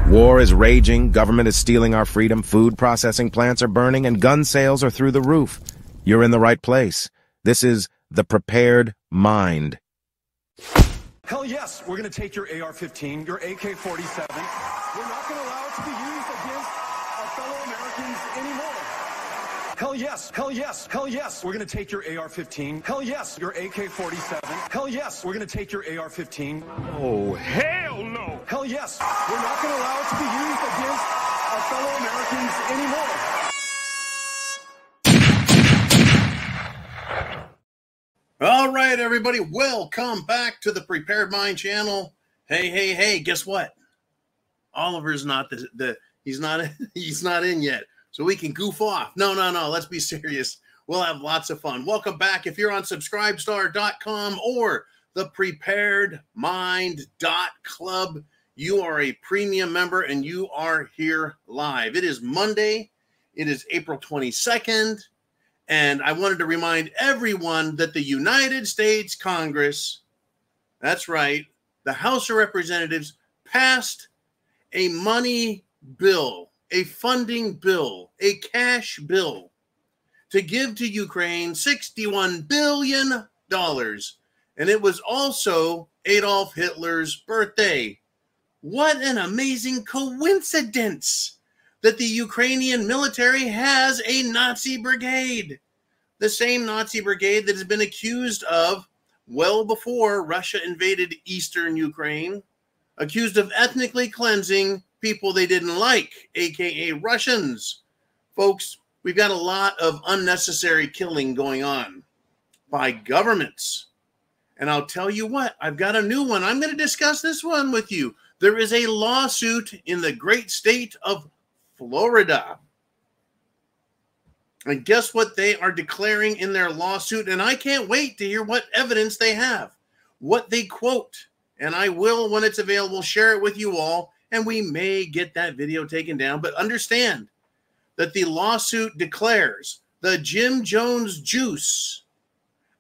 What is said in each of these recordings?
War is raging, government is stealing our freedom, food processing plants are burning, and gun sales are through the roof. You're in the right place. This is The Prepared Mind. Hell yes, we're going to take your AR-15, your AK-47. We're not going to allow it to be used against our fellow Americans anymore. Hell yes, hell yes, hell yes, we're going to take your AR-15. Hell yes, your AK-47. Hell yes, we're going to take your AR-15. Oh, hell no! Hell yes, we're not going to allow it to be used against our fellow Americans anymore. All right, everybody, welcome back to the Prepared Mind channel. Hey, guess what? Oliver's not he's not in yet, so we can goof off. No, let's be serious. We'll have lots of fun. Welcome back. If you're on subscribestar.com or thepreparedmind.club, you are a premium member and you are here live. It is Monday. It is April 22nd. And I wanted to remind everyone that the United States Congress, that's right, the House of Representatives passed a money bill, a funding bill, a cash bill to give to Ukraine $61 billion. And it was also Adolf Hitler's birthday. What an amazing coincidence that the Ukrainian military has a Nazi brigade, the same Nazi brigade that has been accused of, well before Russia invaded eastern Ukraine, accused of ethnically cleansing people they didn't like, aka Russians. Folks, we've got a lot of unnecessary killing going on by governments. And I'll tell you what, I've got a new one. I'm going to discuss this one with you. There is a lawsuit in the great state of Florida. And guess what they are declaring in their lawsuit? And I can't wait to hear what evidence they have, what they quote. And I will, when it's available, share it with you all. And we may get that video taken down. But understand that the lawsuit declares the Jim Jones juice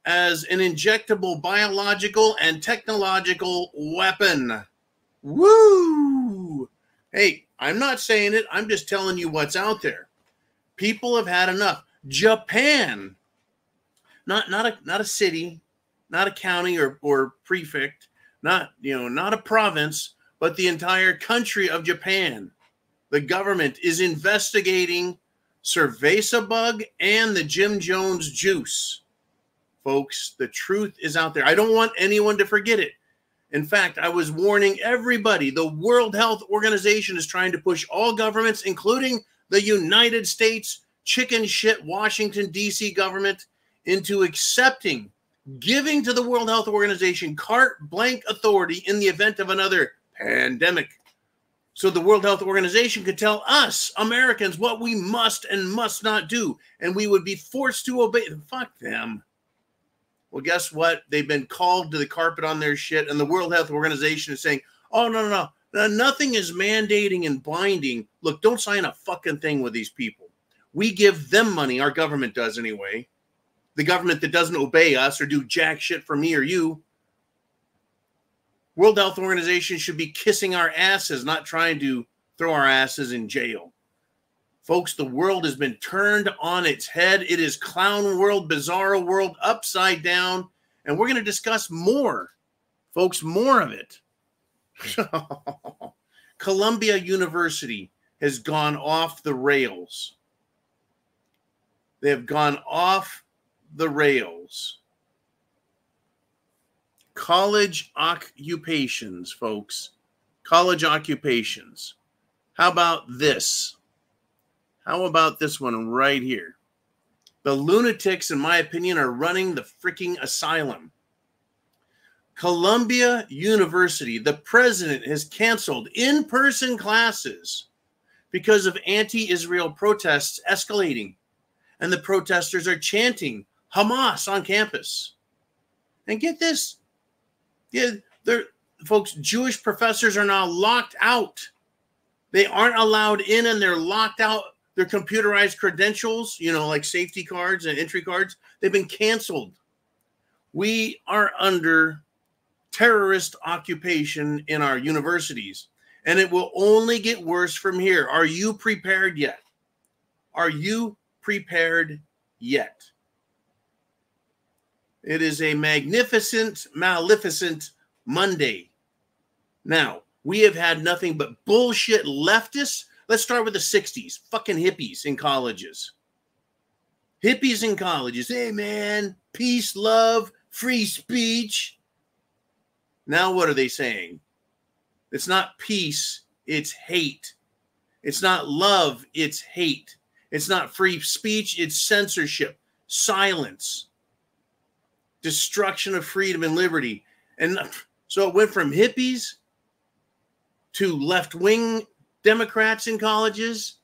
as an injectable biological and technological weapon. Woo! Hey, I'm not saying it. I'm just telling you what's out there. People have had enough. Japan, not a city, not a county or prefect, not a province, but the entire country of Japan. The government is investigating cerveza bug and the Jim Jones juice. Folks, the truth is out there. I don't want anyone to forget it. In fact, I was warning everybody. The World Health Organization is trying to push all governments, including the United States chicken shit Washington, D.C. government, into accepting, giving to the World Health Organization carte blanche authority in the event of another pandemic. So the World Health Organization could tell us, Americans, what we must and must not do, and we would be forced to obey. Fuck them. Well, guess what? They've been called to the carpet on their shit, and the World Health Organization is saying, oh, no. Nothing is mandating and binding. Look, don't sign a fucking thing with these people. We give them money. Our government does anyway. The government that doesn't obey us or do jack shit for me or you. World Health Organization should be kissing our asses, not trying to throw our asses in jail. Folks, the world has been turned on its head. It is clown world, bizarro world, upside down. And we're going to discuss more, folks, more of it. Columbia University has gone off the rails. They have gone off the rails. College occupations, folks. College occupations. How about this? How about this one right here? The lunatics, in my opinion, are running the freaking asylum. Columbia University, the president has canceled in-person classes because of anti-Israel protests escalating. And the protesters are chanting Hamas on campus. And get this. Yeah, folks, Jewish professors are now locked out. They aren't allowed in and they're locked out. Their computerized credentials, like safety cards and entry cards, they've been canceled. We are under terrorist occupation in our universities. And it will only get worse from here. Are you prepared yet? Are you prepared yet? It is a magnificent, maleficent Monday. Now, we have had nothing but bullshit leftists. Let's start with the 60s. Fucking hippies in colleges. Hippies in colleges. Hey, man, peace, love, free speech. Now what are they saying? It's not peace, it's hate. It's not love, it's hate. It's not free speech, it's censorship, silence, destruction of freedom and liberty. And so it went from hippies to left-wing Democrats in colleges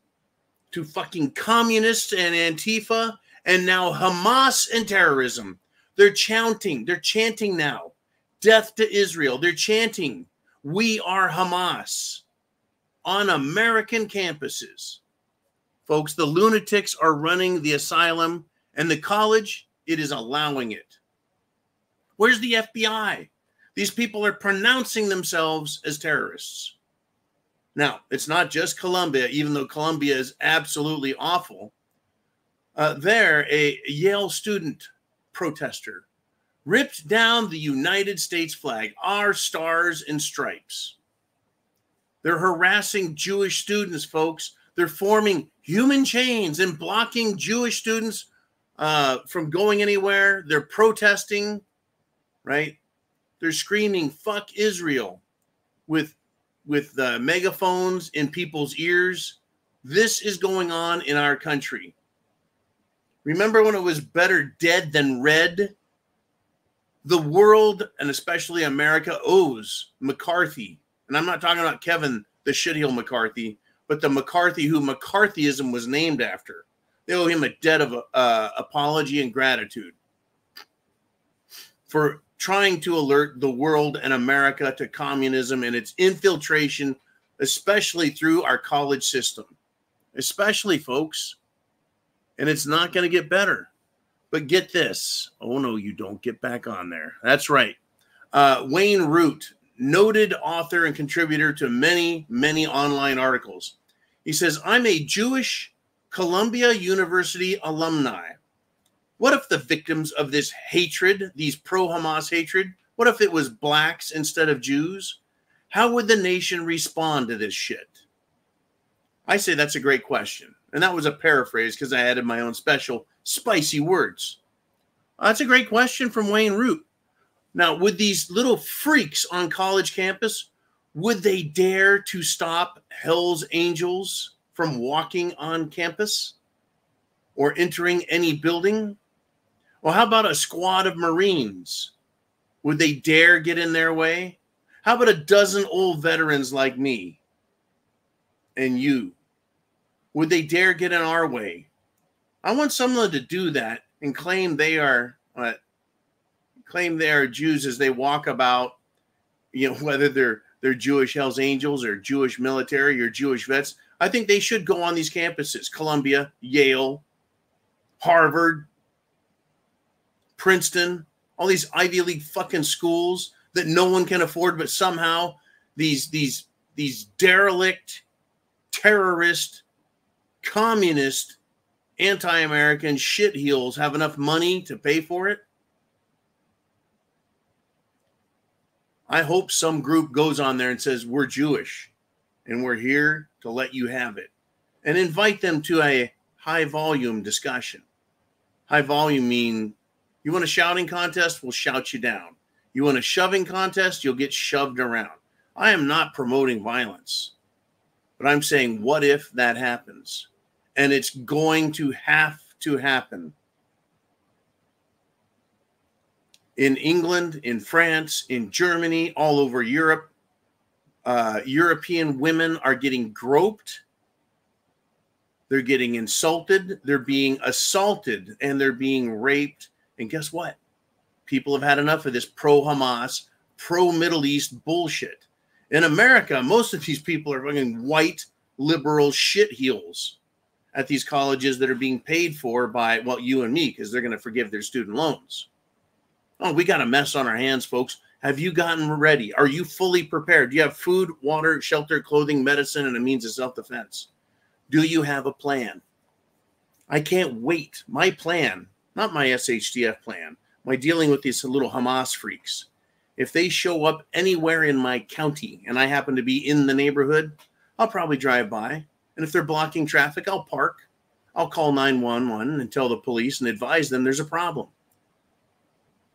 to fucking communists and Antifa, and now Hamas and terrorism. They're chanting now, death to Israel. They're chanting, we are Hamas, on American campuses. Folks, the lunatics are running the asylum, and the college, it is allowing it. Where's the FBI? These people are pronouncing themselves as terrorists. Now, it's not just Columbia, even though Columbia is absolutely awful. There, a Yale student protester ripped down the United States flag, our stars and stripes. They're harassing Jewish students, folks. They're forming human chains and blocking Jewish students from going anywhere. They're protesting, right? They're screaming, fuck Israel, with megaphones in people's ears. This is going on in our country. Remember when it was better dead than red? The world, and especially America, owes McCarthy. And I'm not talking about Kevin, the shitheel McCarthy, but the McCarthy who McCarthyism was named after. They owe him a debt of apology and gratitude for trying to alert the world and America to communism and its infiltration, especially through our college system. Especially, folks. And it's not going to get better. But get this. Oh, no, you don't. Get back on there. That's right. Wayne Root, noted author and contributor to many, many online articles. He says, I'm a Jewish Columbia University alumni. What if the victims of this hatred, these pro-Hamas hatred, what if it was blacks instead of Jews? How would the nation respond to this shit? I say that's a great question. And that was a paraphrase because I added my own special spicy words. That's a great question from Wayne Root. Now, would these little freaks on college campus, would they dare to stop Hell's Angels from walking on campus or entering any building? Well, how about a squad of Marines? Would they dare get in their way? How about a dozen old veterans like me and you? Would they dare get in our way? I want someone to do that and claim they are Jews as they walk about, you know, whether they're Jewish Hell's Angels or Jewish military or Jewish vets. I think they should go on these campuses: Columbia, Yale, Harvard, Princeton, all these Ivy League fucking schools that no one can afford, but somehow these derelict, terrorist, communist, anti-American shitheels have enough money to pay for it. I hope some group goes on there and says, we're Jewish and we're here to let you have it, and invite them to a high volume discussion. High volume mean, you want a shouting contest? We'll shout you down. You want a shoving contest? You'll get shoved around. I am not promoting violence, but I'm saying, what if that happens? And it's going to have to happen. In England, in France, in Germany, all over Europe, European women are getting groped. They're getting insulted. They're being assaulted, and they're being raped. And guess what? People have had enough of this pro-Hamas, pro-Middle East bullshit. In America, most of these people are fucking white liberal shitheels at these colleges that are being paid for by, well, you and me, because they're going to forgive their student loans. Oh, we got a mess on our hands, folks. Have you gotten ready? Are you fully prepared? Do you have food, water, shelter, clothing, medicine, and a means of self-defense? Do you have a plan? I can't wait. My plan, not my SHTF plan, my dealing with these little Hamas freaks. If they show up anywhere in my county and I happen to be in the neighborhood, I'll probably drive by. And if they're blocking traffic, I'll park. I'll call 911 and tell the police and advise them there's a problem.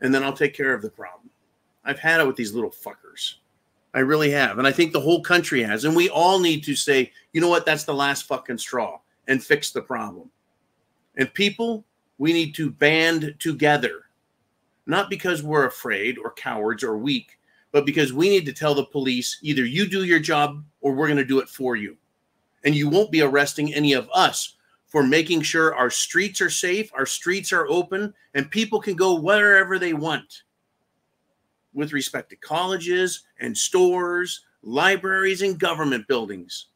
And then I'll take care of the problem. I've had it with these little fuckers. I really have. And I think the whole country has. And we all need to say, you know what? That's the last fucking straw, and fix the problem. And people, we need to band together. Not because we're afraid or cowards or weak, but because we need to tell the police, either you do your job or we're going to do it for you. And you won't be arresting any of us for making sure our streets are safe, our streets are open, and people can go wherever they want with respect to colleges and stores, libraries, and government buildings.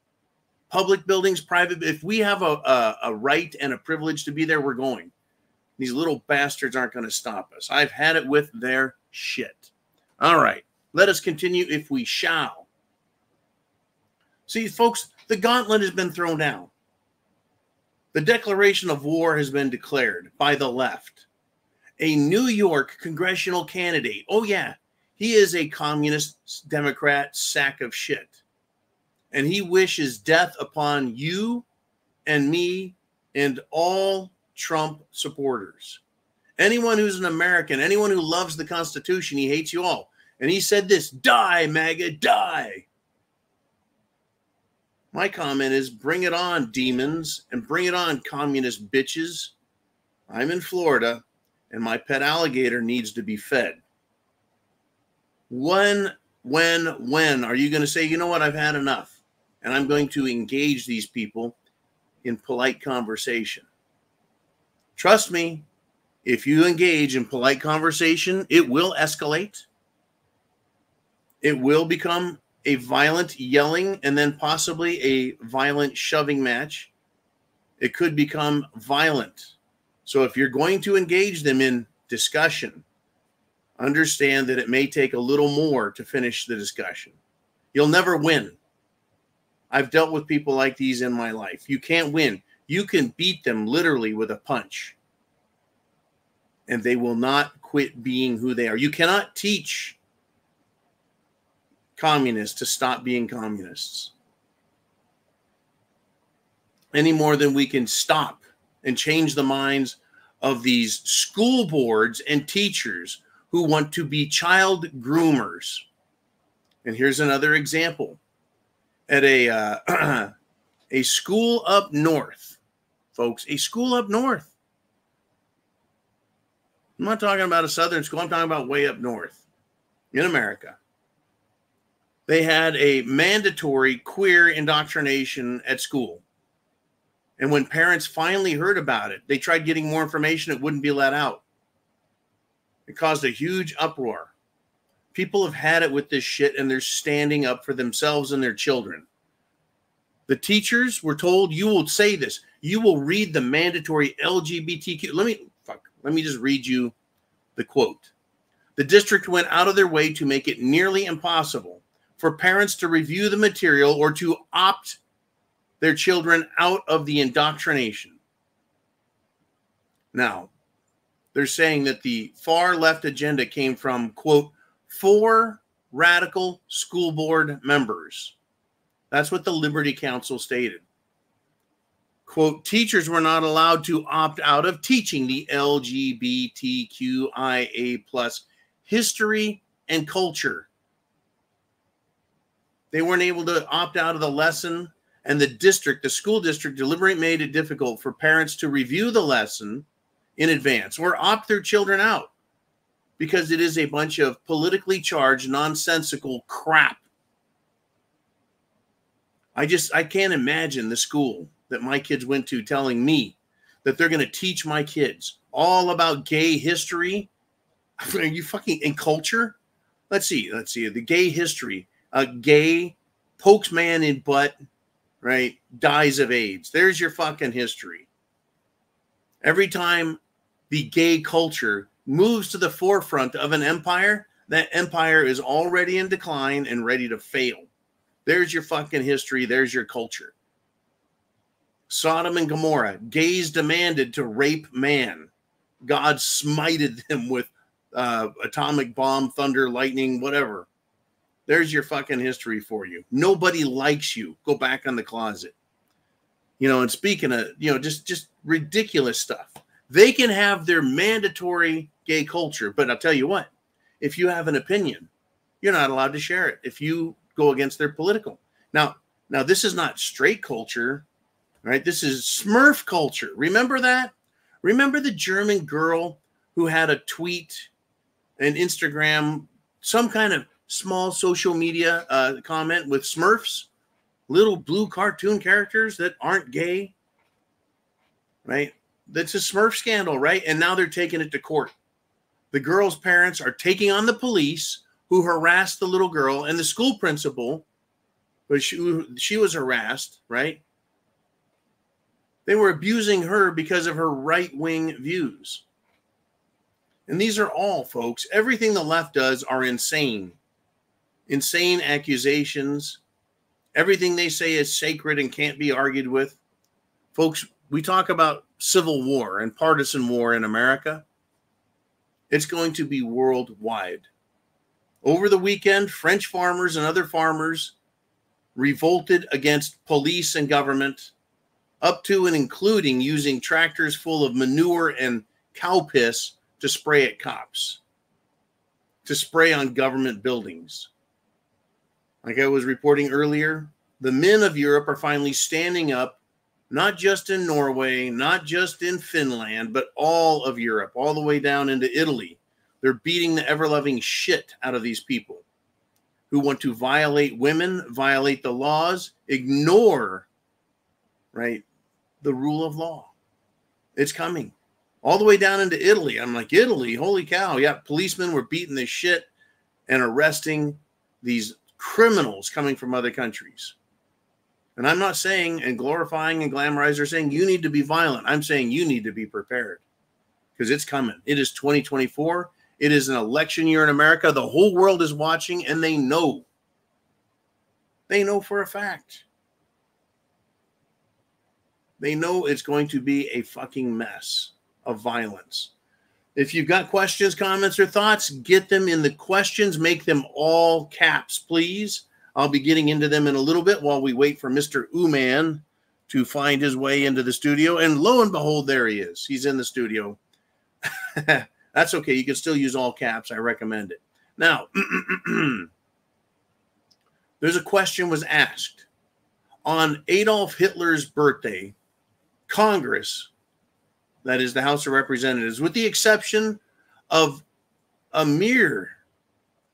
Public buildings, private. If we have a right and a privilege to be there, we're going. These little bastards aren't going to stop us. I've had it with their shit. All right. Let us continue if we shall. See, folks, the gauntlet has been thrown down. The declaration of war has been declared by the left. A New York congressional candidate. Oh, yeah. He is a communist Democrat sack of shit. And he wishes death upon you and me and all Trump supporters. Anyone who's an American, anyone who loves the Constitution, he hates you all. And he said this, die, MAGA, die. My comment is, bring it on, demons, and bring it on, communist bitches. I'm in Florida, and my pet alligator needs to be fed. When are you going to say, you know what, I've had enough, and I'm going to engage these people in polite conversation? Trust me, if you engage in polite conversation, it will escalate. It will become a violent yelling and then possibly a violent shoving match. It could become violent. So if you're going to engage them in discussion, understand that it may take a little more to finish the discussion. You'll never win. I've dealt with people like these in my life. You can't win. You can beat them literally with a punch, and they will not quit being who they are. You cannot teach communists to stop being communists any more than we can stop and change the minds of these school boards and teachers who want to be child groomers. And here's another example. At a school up north, folks, a school up north. I'm not talking about a southern school. I'm talking about way up north in America. They had a mandatory queer indoctrination at school. And when parents finally heard about it, they tried getting more information. It wouldn't be let out. It caused a huge uproar. People have had it with this shit, and they're standing up for themselves and their children. The teachers were told, you will say this. You will read the mandatory LGBTQ. Let me just read you the quote. The district went out of their way to make it nearly impossible for parents to review the material or to opt their children out of the indoctrination. Now, they're saying that the far left agenda came from, quote, 4 radical school board members. That's what the Liberty Council stated. Quote, teachers were not allowed to opt out of teaching the LGBTQIA plus history and culture. They weren't able to opt out of the lesson, and the school district deliberately made it difficult for parents to review the lesson in advance or opt their children out because it is a bunch of politically charged, nonsensical crap. I can't imagine the school that my kids went to telling me that they're going to teach my kids all about gay history. Are you fucking in culture? Let's see. The gay history. A gay pokes man in butt, right? Dies of AIDS. There's your fucking history. Every time the gay culture moves to the forefront of an empire, That empire is already in decline and ready to fail. There's your fucking history. There's your culture. Sodom and Gomorrah, gays demanded to rape man. God smited them with atomic bomb, thunder, lightning, whatever. There's your fucking history for you. Nobody likes you. Go back on the closet. You know, and speaking of, you know, just ridiculous stuff. They can have their mandatory gay culture, but I'll tell you what, if you have an opinion, you're not allowed to share it if you go against their political. Now this is not straight culture, right? This is Smurf culture. Remember that? Remember the German girl who had a tweet, an Instagram, some kind of small social media comment with Smurfs, little blue cartoon characters that aren't gay, right? That's a Smurf scandal, right? And now they're taking it to court. The girl's parents are taking on the police who harassed the little girl, and the school principal, but she was harassed, right? They were abusing her because of her right-wing views. And these are all, folks, everything the left does are insane. Insane accusations. Everything they say is sacred and can't be argued with. Folks, we talk about civil war and partisan war in America. It's going to be worldwide. Over the weekend, French farmers and other farmers revolted against police and government, up to and including using tractors full of manure and cow piss to spray at cops, to spray on government buildings. Like I was reporting earlier, the men of Europe are finally standing up, not just in Norway, not just in Finland, but all of Europe, all the way down into Italy. They're beating the ever-loving shit out of these people who want to violate women, violate the laws, ignore, right, the rule of law. It's coming. All the way down into Italy. I'm like, Italy, holy cow. Yeah, policemen were beating the shit and arresting these criminals coming from other countries. And I'm not saying and glorifying and glamorizing or saying you need to be violent. I'm saying you need to be prepared because it's coming. It is 2024. It is an election year in America. The whole world is watching and they know. They know for a fact. They know it's going to be a fucking mess of violence. If you've got questions, comments, or thoughts, get them in the questions. Make them all caps, please. I'll be getting into them in a little bit while we wait for Mr. Uman to find his way into the studio. And lo and behold, there he is. He's in the studio. That's okay. You can still use all caps. I recommend it. Now, there's a question was asked. On Adolf Hitler's birthday, Congress, that is the House of Representatives, with the exception of a mere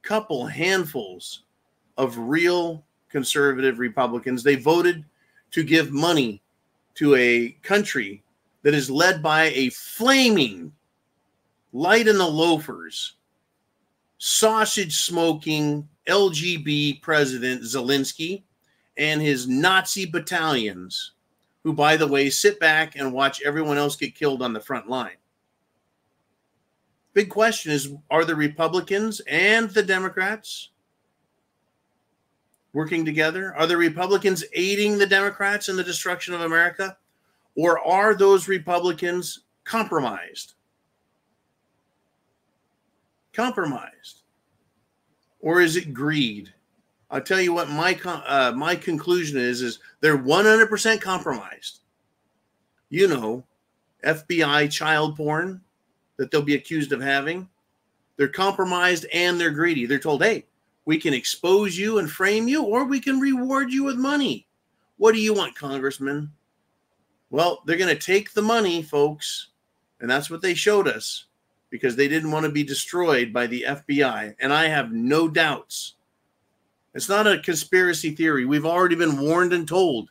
couple handfuls of real conservative Republicans, they voted to give money to a country that is led by a flaming, light in the loafers, sausage-smoking LGB president Zelensky and his Nazi battalions, who, by the way, sit back and watch everyone else get killed on the front line. Big question is, are the Republicans and the Democrats working together? Are the Republicans aiding the Democrats in the destruction of America? Or are those Republicans compromised? Compromised? Or is it greed? I'll tell you what my conclusion is they're 100% compromised. You know, FBI child porn that they'll be accused of having. They're compromised and they're greedy. They're told, hey, we can expose you and frame you, or we can reward you with money. What do you want, Congressman? Well, they're going to take the money, folks, and that's what they showed us because they didn't want to be destroyed by the FBI, and I have no doubts. It's not a conspiracy theory. We've already been warned and told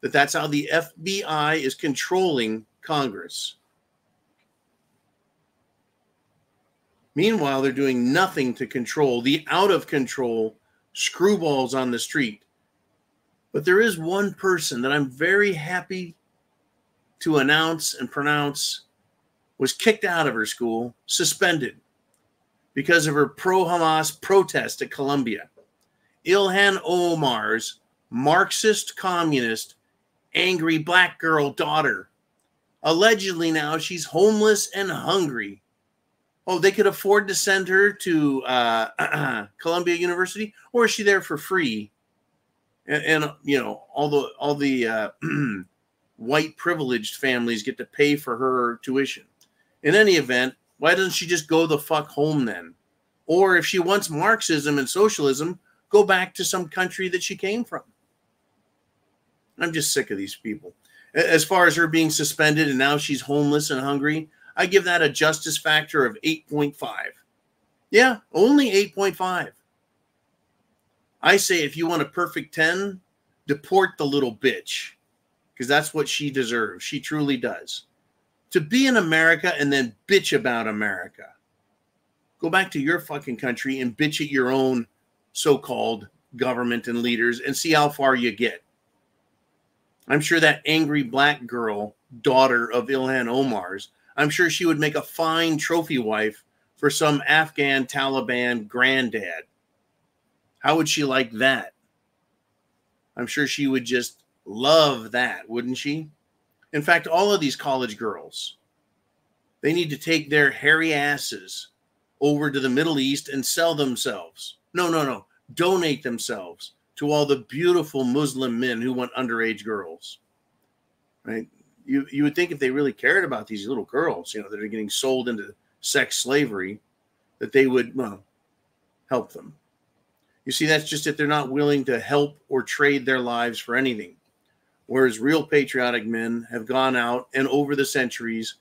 that that's how the FBI is controlling Congress. Meanwhile, they're doing nothing to control the out-of-control screwballs on the street. But there is one person that I'm very happy to announce and pronounce was kicked out of her school, suspended. because of her pro-Hamas protest at Columbia. Ilhan Omar's Marxist communist angry black girl daughter. Allegedly now she's homeless and hungry. Oh, they could afford to send her to Columbia University, or is she there for free? And you know, all the white privileged families get to pay for her tuition. In any event, why doesn't she just go the fuck home then? Or if she wants Marxism and socialism, go back to some country that she came from. I'm just sick of these people. As far as her being suspended and now she's homeless and hungry, I give that a justice factor of 8.5. Yeah, only 8.5. I say if you want a perfect 10, deport the little bitch, because that's what she deserves. She truly does. To be in America and then bitch about America. Go back to your fucking country and bitch at your own so-called government and leaders and see how far you get. I'm sure that angry black girl, daughter of Ilhan Omar's, I'm sure she would make a fine trophy wife for some Afghan Taliban granddad. How would she like that? I'm sure she would just love that, wouldn't she? In fact, all of these college girls, they need to take their hairy asses over to the Middle East and sell themselves. No. Donate themselves to all the beautiful Muslim men who want underage girls. Right? You would think if they really cared about these little girls, you know, that are getting sold into sex slavery, that they would, well, help them. You see, that's just it. They're not willing to help or trade their lives for anything. Whereas real patriotic men have gone out and over the centuries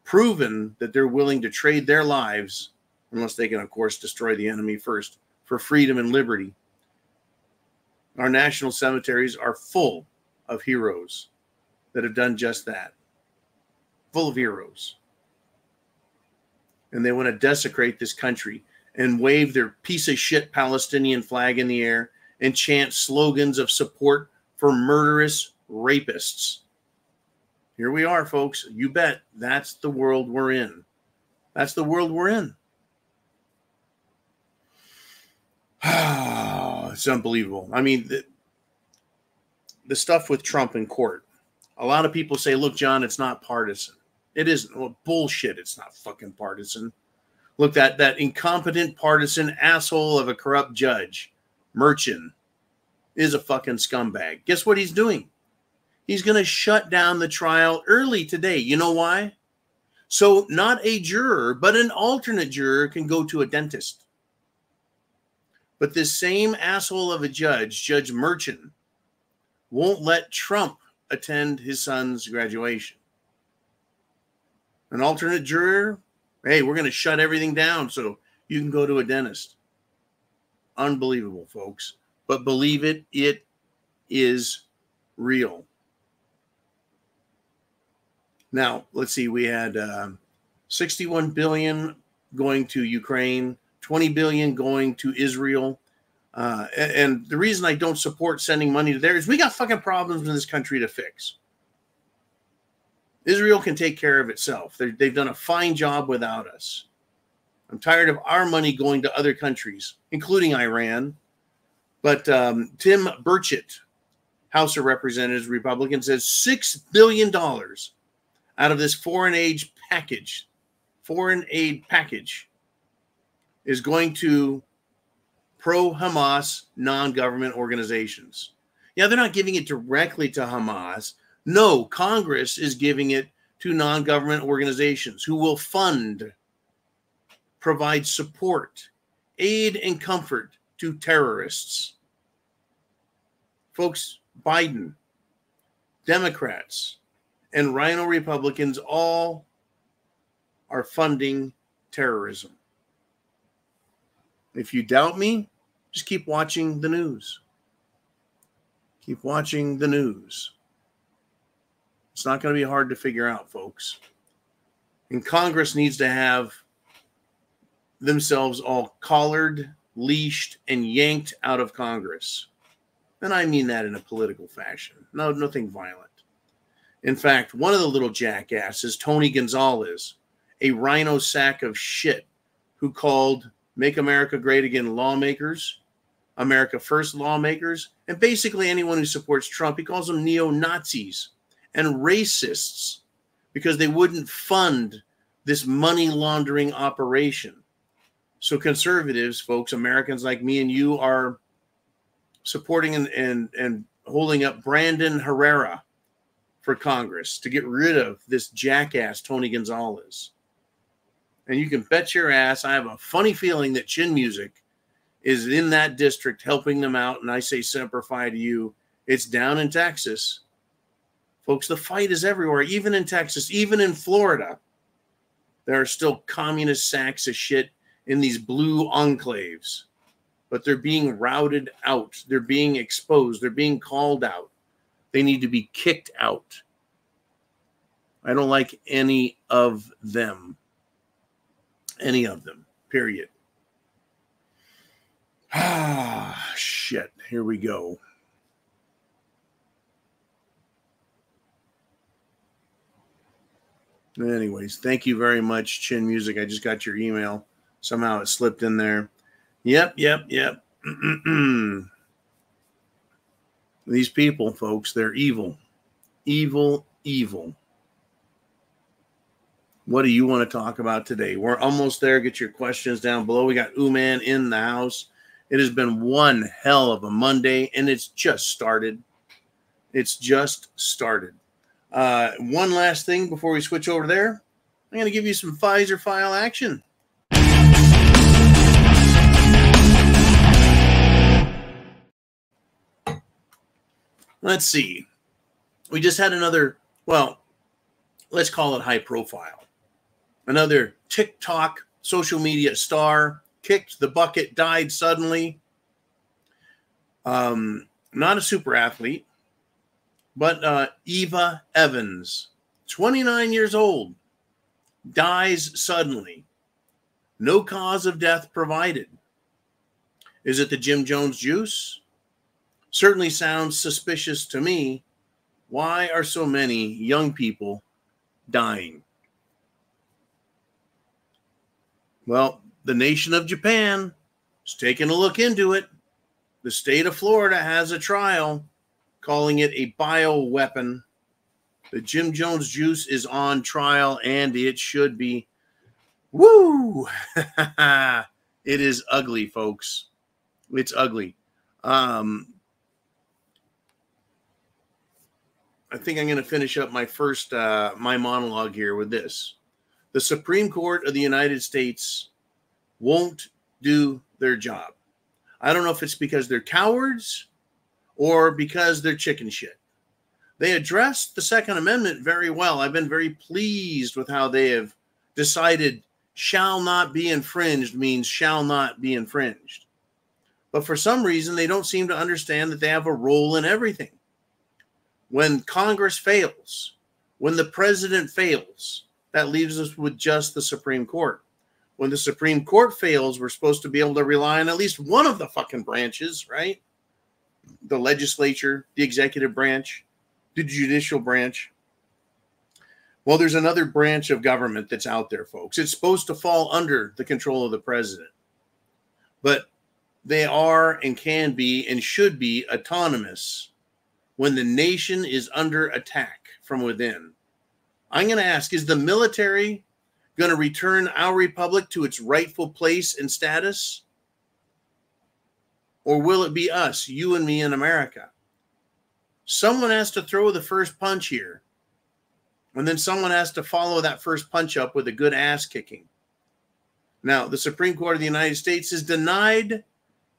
proven that they're willing to trade their lives, unless they can, of course, destroy the enemy first, for freedom and liberty. Our national cemeteries are full of heroes that have done just that. Full of heroes. And they want to desecrate this country and wave their piece of shit Palestinian flag in the air and chant slogans of support for murderous rapists. Here we are, folks. You bet. That's the world we're in. That's the world we're in. It's unbelievable. I mean, the stuff with Trump in court. A lot of people say, look, John, it's not partisan. It isn't. Well, bullshit. It's not fucking partisan. Look, that incompetent partisan asshole of a corrupt judge, Merchan, is a fucking scumbag. Guess what he's doing? He's going to shut down the trial early today. You know why? So not a juror, but an alternate juror can go to a dentist. But this same asshole of a judge, Judge Merchan, won't let Trump attend his son's graduation. An alternate juror, hey, we're going to shut everything down so you can go to a dentist. Unbelievable, folks. But believe it, it is real. Now, let's see. We had $61 billion going to Ukraine, $20 billion going to Israel. And the reason I don't support sending money to there is we got fucking problems in this country to fix. Israel can take care of itself. They've done a fine job without us. I'm tired of our money going to other countries, including Iran. But Tim Burchett, House of Representatives, Republican, says $6 billion out of this foreign aid package is going to pro-Hamas non-government organizations. Yeah, they're not giving it directly to Hamas. No, Congress is giving it to non-government organizations who will fund, provide support, aid, and comfort to terrorists. Folks, Biden, Democrats, and Rhino Republicans all are funding terrorism. If you doubt me, just keep watching the news. Keep watching the news. It's not going to be hard to figure out, folks. And Congress needs to have themselves all collared, leashed, and yanked out of Congress. And I mean that in a political fashion. No, nothing violent. In fact, one of the little jackasses, Tony Gonzalez, a rhino sack of shit, who called Make America Great Again lawmakers, America First lawmakers, and basically anyone who supports Trump. He calls them neo-Nazis and racists because they wouldn't fund this money laundering operation. So conservatives, folks, Americans like me and you, are supporting and holding up Brandon Herrera for Congress to get rid of this jackass Tony Gonzalez. And you can bet your ass I have a funny feeling that Chin Music is in that district helping them out. And I say Semper Fi to you. It's down in Texas. Folks, the fight is everywhere, even in Texas, even in Florida. There are still communist sacks of shit in these blue enclaves. But they're being routed out. They're being exposed. They're being called out. They need to be kicked out. I don't like any of them. Any of them, period. Ah, shit. Here we go. Anyways, thank you very much, Chin Music. I just got your email. Somehow it slipped in there. Yep. These people, folks, they're evil. Evil. What do you want to talk about today? We're almost there. Get your questions down below. We got Uman in the house. It has been one hell of a Monday, and it's just started. One last thing before we switch over there. I'm going to give you some Pfizer file action. Let's see. We just had another, well, let's call it high profile. Another TikTok social media star kicked the bucket, died suddenly. Not a super athlete, but Eva Evans, 29 years old, dies suddenly. No cause of death provided. Is it the Jim Jones juice? Certainly sounds suspicious to me. Why are so many young people dying? Well, the nation of Japan is taking a look into it. The state of Florida has a trial calling it a bioweapon. The Jim Jones juice is on trial, and it should be. Woo! It is ugly, folks. It's ugly. I think I'm going to finish up my first my monologue here with this. The Supreme Court of the United States won't do their job. I don't know if it's because they're cowards or because they're chicken shit. They addressed the Second Amendment very well. I've been very pleased with how they have decided shall not be infringed means shall not be infringed. But for some reason, they don't seem to understand that they have a role in everything. When Congress fails, when the president fails, that leaves us with just the Supreme Court. When the Supreme Court fails, we're supposed to be able to rely on at least one of the fucking branches, right? The legislature, the executive branch, the judicial branch. Well, there's another branch of government that's out there, folks. It's supposed to fall under the control of the president. But they are and can be and should be autonomous when the nation is under attack from within. I'm going to ask, is the military going to return our republic to its rightful place and status? Or will it be us, you and me in America? Someone has to throw the first punch here. And then someone has to follow that first punch up with a good ass kicking. Now, the Supreme Court of the United States has denied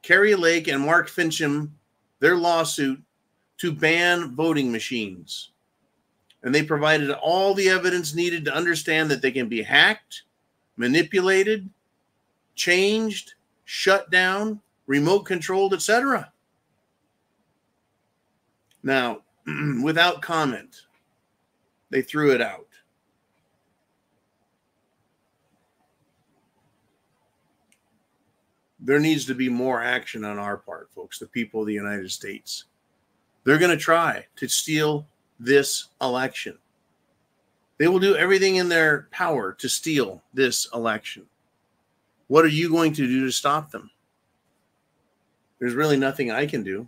Carrie Lake and Mark Fincham their lawsuit to ban voting machines. And they provided all the evidence needed to understand that they can be hacked, manipulated, changed, shut down, remote controlled, etc. Now, without comment, they threw it out. There needs to be more action on our part, folks, the people of the United States. They're going to try to steal this election. They will do everything in their power to steal this election. What are you going to do to stop them? There's really nothing I can do.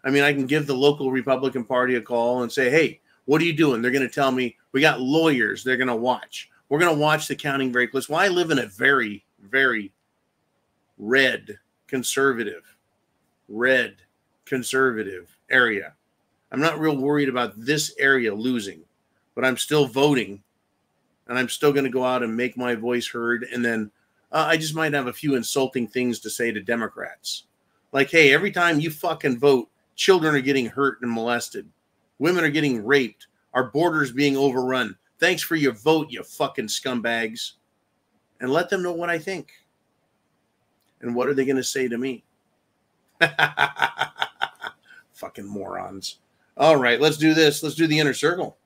I mean, I can give the local Republican Party a call and say, hey, what are you doing? They're going to tell me, we got lawyers they're going to watch. We're going to watch the counting very close. Well, I live in a very, very red conservative area. I'm not real worried about this area losing, but I'm still voting, and I'm still going to go out and make my voice heard. And then I just might have a few insulting things to say to Democrats. Like, hey, every time you fucking vote, children are getting hurt and molested. Women are getting raped. Our borders being overrun. Thanks for your vote, you fucking scumbags. And let them know what I think. And what are they going to say to me? Fucking morons. All right, let's do this. Let's do the inner circle.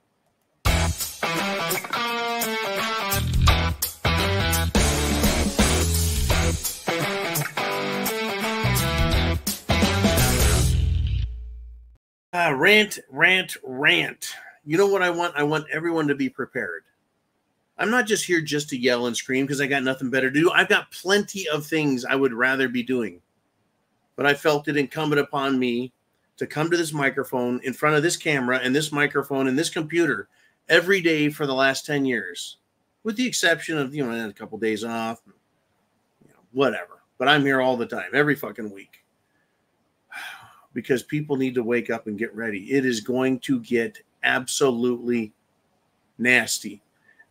Rant. You know what I want? I want everyone to be prepared. I'm not just here just to yell and scream because I got nothing better to do. I've got plenty of things I would rather be doing. But I felt it incumbent upon me to come to this microphone in front of this camera and this microphone and this computer every day for the last 10 years, with the exception of, a couple days off, whatever. But I'm here all the time, every fucking week. Because people need to wake up and get ready. It is going to get absolutely nasty.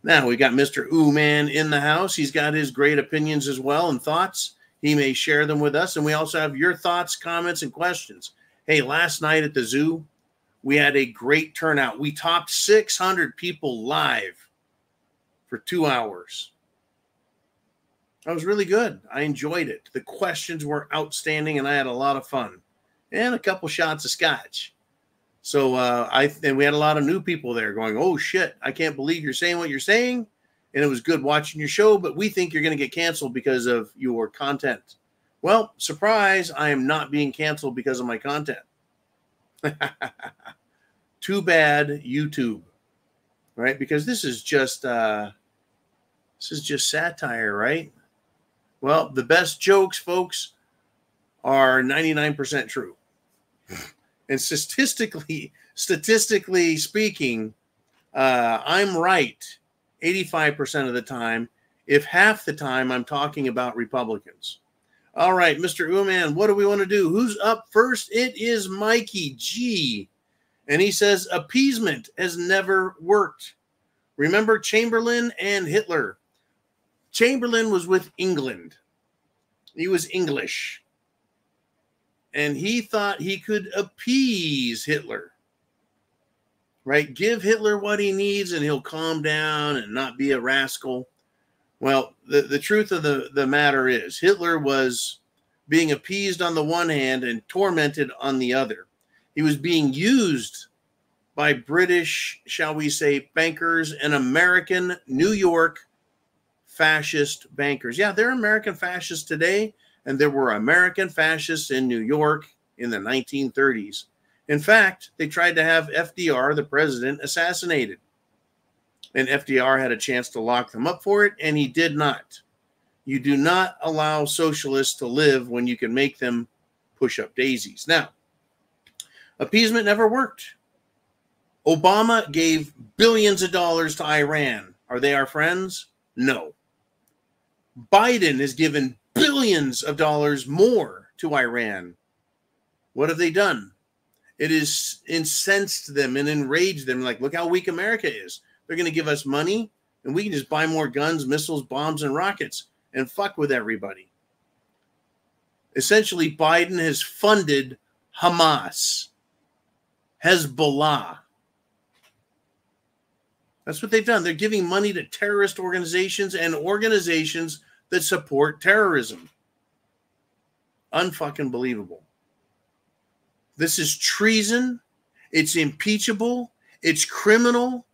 Now, we got Mr. Man in the house. He's got his great opinions as well and thoughts. He may share them with us. And we also have your thoughts, comments, and questions. Hey, last night at the zoo, we had a great turnout. We topped 600 people live for 2 hours. That was really good. I enjoyed it. The questions were outstanding, and I had a lot of fun. And a couple shots of scotch. So and we had a lot of new people there going, oh, shit, I can't believe you're saying what you're saying. And it was good watching your show, but we think you're going to get canceled because of your content. Well, surprise, I am not being canceled because of my content. Too bad, YouTube. Right? Because this is just satire, right? Well, the best jokes, folks, are 99% true. And statistically speaking, I'm right 85% of the time, if half the time I'm talking about Republicans. All right, Mr. Uman, what do we want to do? Who's up first? It is Mikey G. And he says, appeasement has never worked. Remember Chamberlain and Hitler. Chamberlain was with England. He was English. And he thought he could appease Hitler, right? Give Hitler what he needs and he'll calm down and not be a rascal. Well, the truth of the matter is Hitler was being appeased on the one hand and tormented on the other. He was being used by British, shall we say, bankers and American New York fascist bankers. Yeah, they're American fascists today. And there were American fascists in New York in the 1930s. In fact, they tried to have FDR, the president, assassinated. And FDR had a chance to lock them up for it, and he did not. You do not allow socialists to live when you can make them push up daisies. Now, appeasement never worked. Obama gave billions of dollars to Iran. Are they our friends? No. Biden has given billions of dollars more to Iran. What have they done? It has incensed them and enraged them. Like, look how weak America is. They're going to give us money and we can just buy more guns, missiles, bombs, and rockets and fuck with everybody. Essentially, Biden has funded Hamas, Hezbollah. That's what they've done. They're giving money to terrorist organizations and organizations that support terrorism. Unfucking believable. This is treason. It's impeachable. It's criminal.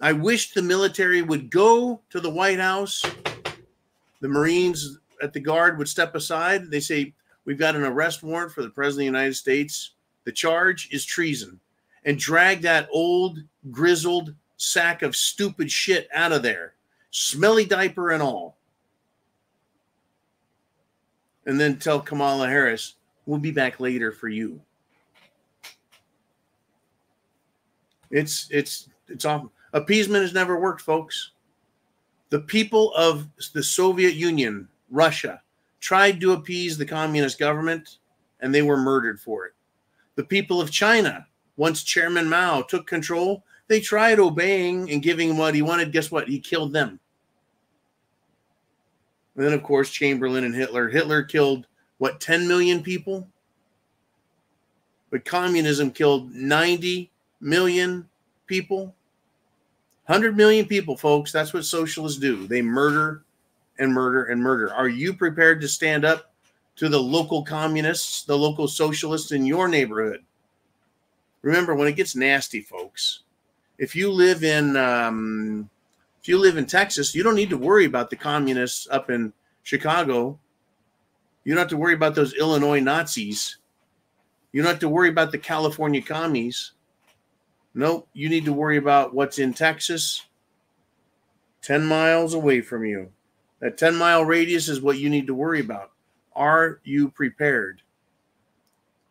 I wish the military would go to the White House. The Marines at the Guard would step aside. They say, we've got an arrest warrant for the President of the United States. The charge is treason. And drag that old, grizzled sack of stupid shit out of there. Smelly diaper and all. and then tell Kamala Harris, we'll be back later for you. It's awful. Appeasement has never worked, folks. The people of the Soviet Union, Russia, tried to appease the communist government, and they were murdered for it. The people of China, once Chairman Mao took control, they tried obeying and giving what he wanted. Guess what? He killed them. And then, of course, Chamberlain and Hitler. Hitler killed, what, 10 million people? But communism killed 90 million people. 100 million people, folks. That's what socialists do. They murder and murder and murder. Are you prepared to stand up to the local communists, the local socialists in your neighborhood? Remember, when it gets nasty, folks, if you live in Texas, you don't need to worry about the communists up in Chicago. You don't have to worry about those Illinois Nazis. You don't have to worry about the California commies. Nope, you need to worry about what's in Texas, 10 miles away from you. That 10-mile radius is what you need to worry about. Are you prepared?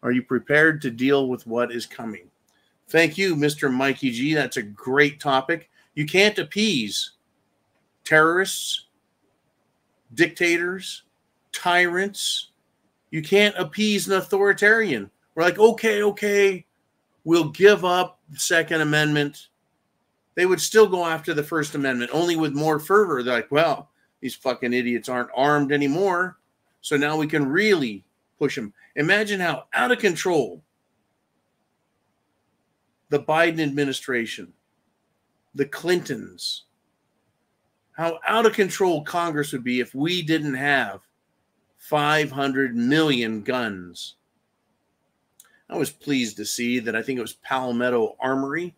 Are you prepared to deal with what is coming? Thank you, Mr. Mikey G. That's a great topic. You can't appease terrorists, dictators, tyrants. You can't appease an authoritarian. We're like, okay, we'll give up the Second Amendment. They would still go after the First Amendment, only with more fervor. They're like, well, these fucking idiots aren't armed anymore, so now we can really push them. Imagine how out of control the Biden administration, the Clintons, how out of control Congress would be if we didn't have 500 million guns. I was pleased to see that I think it was Palmetto Armory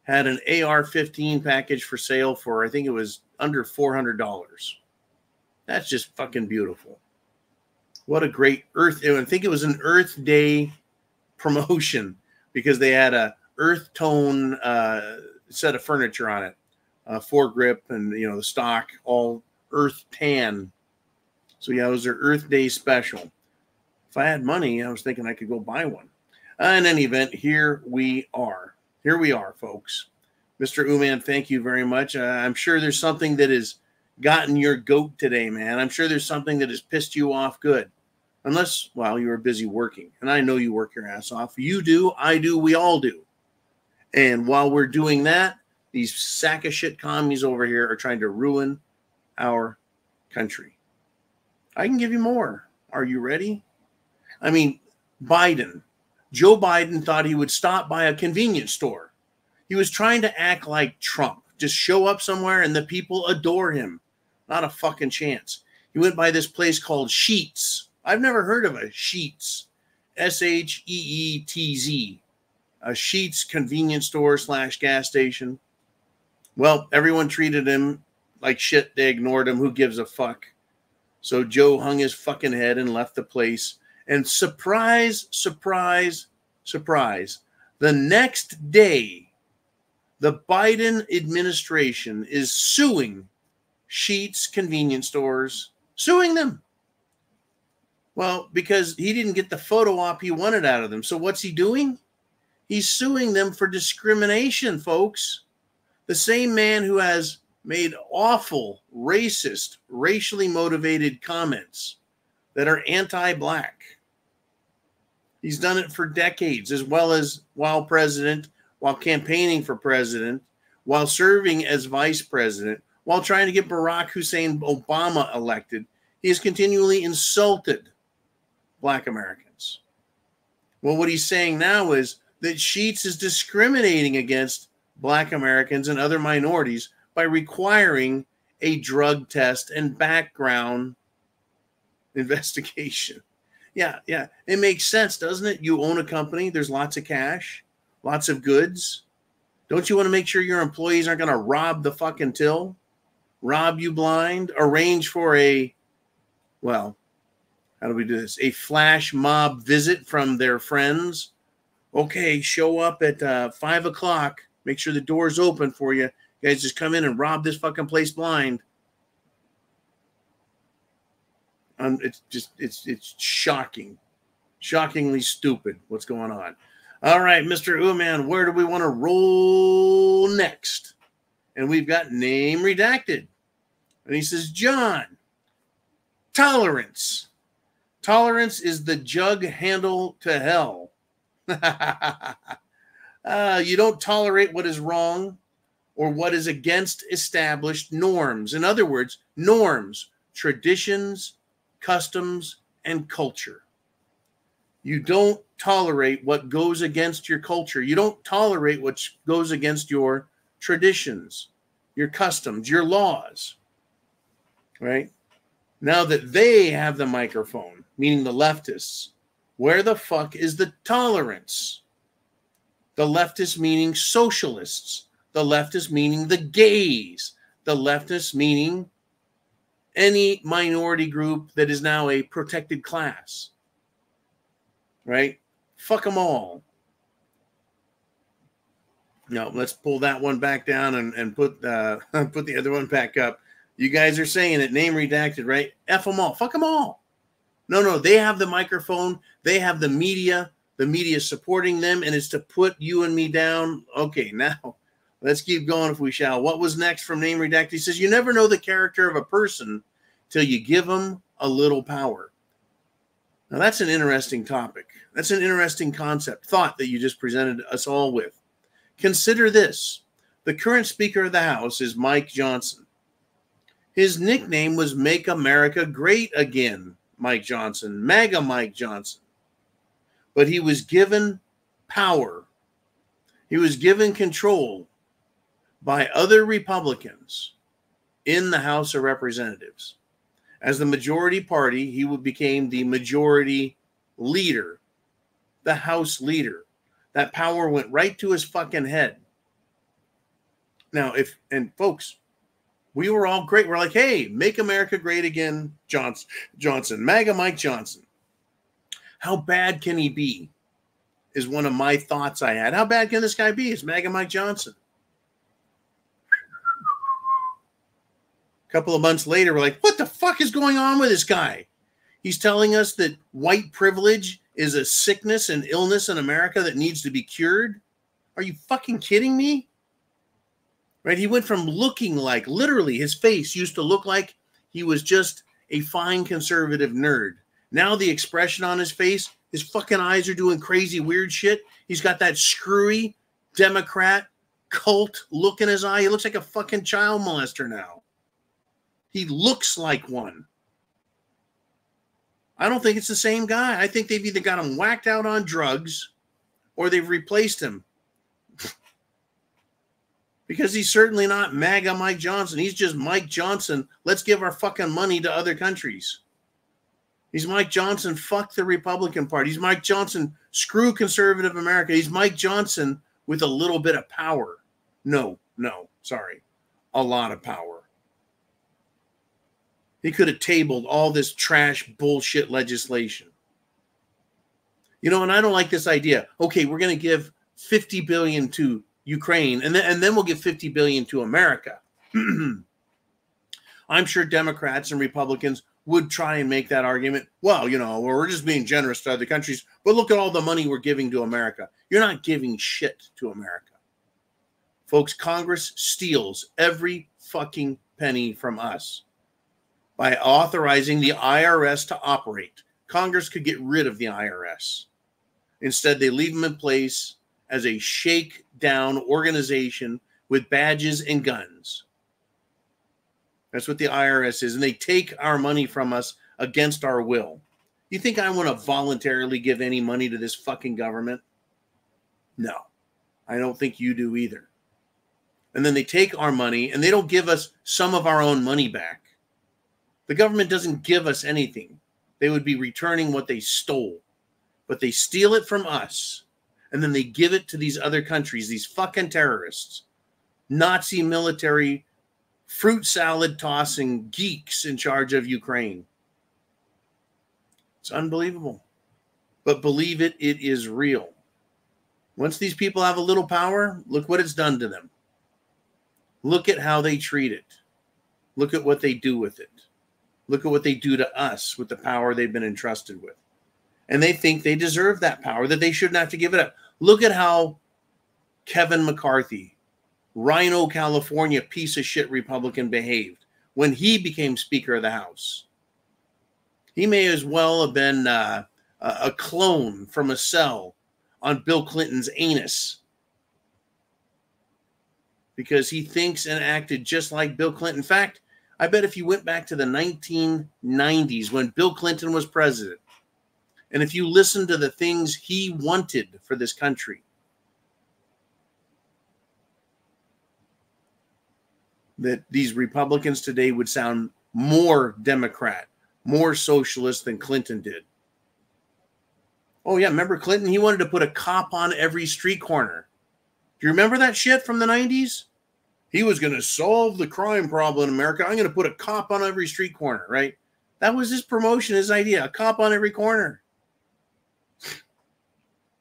had an AR-15 package for sale for, I think it was under $400. That's just fucking beautiful. What a great Earth. I think it was an Earth Day promotion because they had a earth tone set of furniture on it. Foregrip and, the stock, all earth tan. So, yeah, it was their Earth Day special. If I had money, I was thinking I could go buy one. In any event, here we are. Here we are, folks. Mr. Uman, thank you very much. I'm sure there's something that has gotten your goat today, man. I'm sure there's something that has pissed you off good. Unless, well, you were busy working. And I know you work your ass off. You do, I do, we all do. And while we're doing that, these sack of shit commies over here are trying to ruin our country. I can give you more. Are you ready? I mean, Joe Biden thought he would stop by a convenience store. He was trying to act like Trump. Just show up somewhere and the people adore him. Not a fucking chance. He went by this place called Sheetz. I've never heard of a Sheetz. Sheetz. A Sheetz convenience store / gas station. Well, everyone treated him like shit. They ignored him. Who gives a fuck? So Joe hung his fucking head and left the place. And surprise, surprise, surprise. The next day, the Biden administration is suing Sheetz convenience stores, suing them. Well, because he didn't get the photo op he wanted out of them. So what's he doing? He's suing them for discrimination, folks. The same man who has made awful, racist, racially motivated comments that are anti-black. He's done it for decades, as well as while president, while campaigning for president, while serving as vice president, while trying to get Barack Hussein Obama elected. He has continually insulted Black Americans. Well, what he's saying now is that Sheetz is discriminating against Black Americans and other minorities by requiring a drug test and background investigation. Yeah. It makes sense, doesn't it? You own a company. There's lots of cash, lots of goods. Don't you want to make sure your employees aren't going to rob the fucking till, rob you blind, arrange for how do we do this? A flash mob visit from their friends. Okay, show up at 5 o'clock. Make sure the door's open for you. You guys just come in and rob this fucking place blind. It's shocking. Shockingly stupid what's going on. All right, Mr. Uman, where do we want to roll next? And we've got name redacted. And he says, John, tolerance. Tolerance is the jug handle to hell. You don't tolerate what is wrong or what is against established norms. In other words, norms, traditions, customs, and culture. You don't tolerate what goes against your culture. You don't tolerate what goes against your traditions, your customs, your laws. Right? Now that they have the microphone, meaning the leftists, where the fuck is the tolerance? The leftists meaning socialists. The leftists meaning the gays. The leftists meaning any minority group that is now a protected class. Right? Fuck them all. No, let's pull that one back down and put the other one back up. You guys are saying it, name redacted, right? F them all. Fuck them all. No, they have the microphone. They have the media supporting them, and it's to put you and me down. Okay, now let's keep going if we shall. What was next from name redacted? He says, you never know the character of a person till you give them a little power. Now, that's an interesting topic. That's an interesting thought that you just presented us all with. Consider this. The current Speaker of the House is Mike Johnson. His nickname was Make America Great Again, Mike Johnson, MAGA Mike Johnson. But he was given power. He was given control by other Republicans in the House of Representatives. As the majority party, he became the majority leader, the House leader. That power went right to his fucking head. Now, folks, we were all great. We're like, hey, make America great again, Johnson, MAGA Mike Johnson. How bad can he be? Is one of my thoughts I had. How bad can this guy be? It's MAGA Mike Johnson. A couple of months later, we're like, what the fuck is going on with this guy? He's telling us that white privilege is a sickness and illness in America that needs to be cured. Are you fucking kidding me? Right? He went from looking like, literally, his face used to look like he was just a fine conservative nerd. Now the expression on his face, his fucking eyes are doing crazy weird shit. He's got that screwy Democrat cult look in his eye. He looks like a fucking child molester now. He looks like one. I don't think it's the same guy. I think they've either got him whacked out on drugs or they've replaced him. Because he's certainly not MAGA Mike Johnson. He's just Mike Johnson. Let's give our fucking money to other countries. He's Mike Johnson. Fuck the Republican Party. He's Mike Johnson. Screw conservative America. He's Mike Johnson with a little bit of power. No, sorry. A lot of power. He could have tabled all this trash bullshit legislation. You know, and I don't like this idea. Okay, we're going to give $50 billion to Ukraine, and then we'll give $50 billion to America. I'm sure Democrats and Republicans would try and make that argument. Well, you know, we're just being generous to other countries, but look at all the money we're giving to America. You're not giving shit to America. Folks, Congress steals every fucking penny from us by authorizing the IRS to operate. Congress could get rid of the IRS. Instead, they leave them in place as a shakedown organization with badges and guns. That's what the IRS is. And they take our money from us against our will. You think I want to voluntarily give any money to this fucking government? No, I don't think you do either. And then they take our money and they don't give us some of our own money back. The government doesn't give us anything. They would be returning what they stole. But they steal it from us. And then they give it to these other countries, these fucking terrorists, Nazi military, fruit salad tossing geeks in charge of Ukraine. It's unbelievable. But believe it, it is real. Once these people have a little power, look what it's done to them. Look at how they treat it. Look at what they do with it. Look at what they do to us with the power they've been entrusted with. And they think they deserve that power, that they shouldn't have to give it up. Look at how Kevin McCarthy, Rhino, California, piece of shit Republican, behaved when he became Speaker of the House. He may as well have been a clone from a cell on Bill Clinton's anus, because he thinks and acted just like Bill Clinton. In fact, I bet if you went back to the 1990s when Bill Clinton was president, and if you listen to the things he wanted for this country, that these Republicans today would sound more Democrat, more socialist than Clinton did. Oh, yeah, remember Clinton? He wanted to put a cop on every street corner. Do you remember that shit from the 90s? He was going to solve the crime problem in America. I'm going to put a cop on every street corner, right? That was his promotion, his idea, a cop on every corner.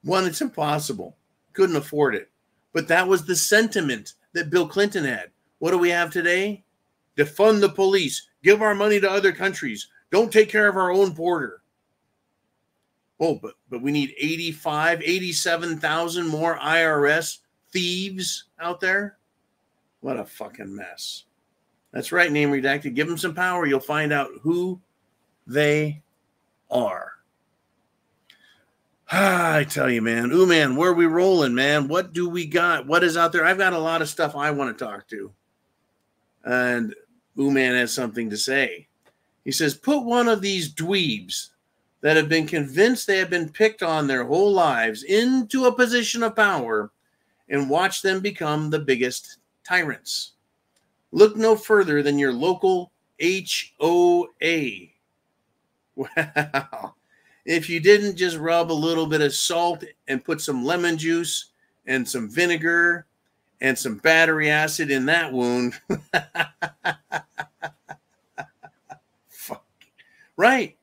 One, it's impossible. Couldn't afford it. But that was the sentiment that Bill Clinton had. What do we have today? Defund the police. Give our money to other countries. Don't take care of our own border. Oh, but we need 87,000 more IRS thieves out there? What a fucking mess. That's right, name redacted. Give them some power. You'll find out who they are. I tell you, man. Ooh, man, where are we rolling, man? What do we got? What is out there? I've got a lot of stuff I want to talk to. And Ooh, man has something to say. He says, put one of these dweebs that have been convinced they have been picked on their whole lives into a position of power and watch them become the biggest tyrants. Look no further than your local HOA. Wow. If you didn't just rub a little bit of salt and put some lemon juice and some vinegar and some battery acid in that wound. Fuck. Right.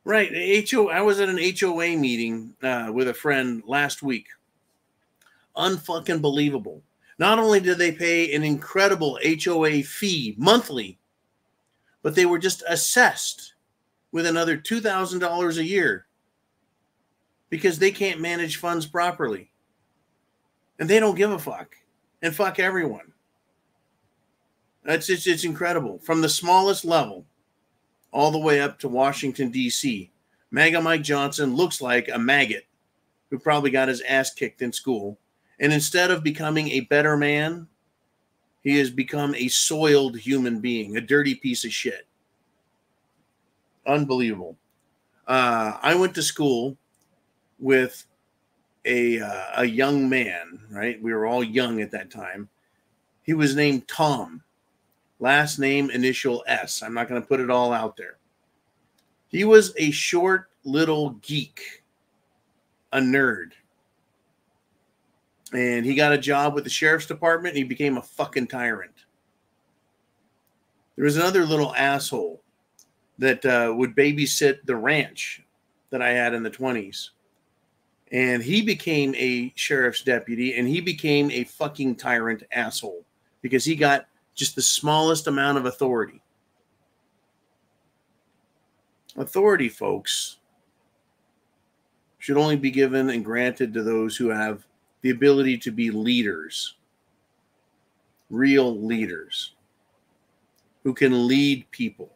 I was at an HOA meeting with a friend last week. Unfucking believable. Not only did they pay an incredible HOA fee monthly, but they were just assessed with another $2,000 a year because they can't manage funds properly. And they don't give a fuck. And fuck everyone. It's incredible. From the smallest level all the way up to Washington, D.C., MAGA Mike Johnson looks like a maggot who probably got his ass kicked in school. And instead of becoming a better man, he has become a soiled human being, a dirty piece of shit. Unbelievable. I went to school with a young man, right? We were all young at that time. He was named Tom. Last name, initial S. I'm not going to put it all out there. He was a short little geek, a nerd. And he got a job with the sheriff's department, and he became a fucking tyrant. There was another little asshole that would babysit the ranch that I had in the 20s. And he became a sheriff's deputy, and he became a fucking tyrant asshole because he got just the smallest amount of authority. Authority, folks, should only be given and granted to those who have the ability to be leaders, real leaders, who can lead people,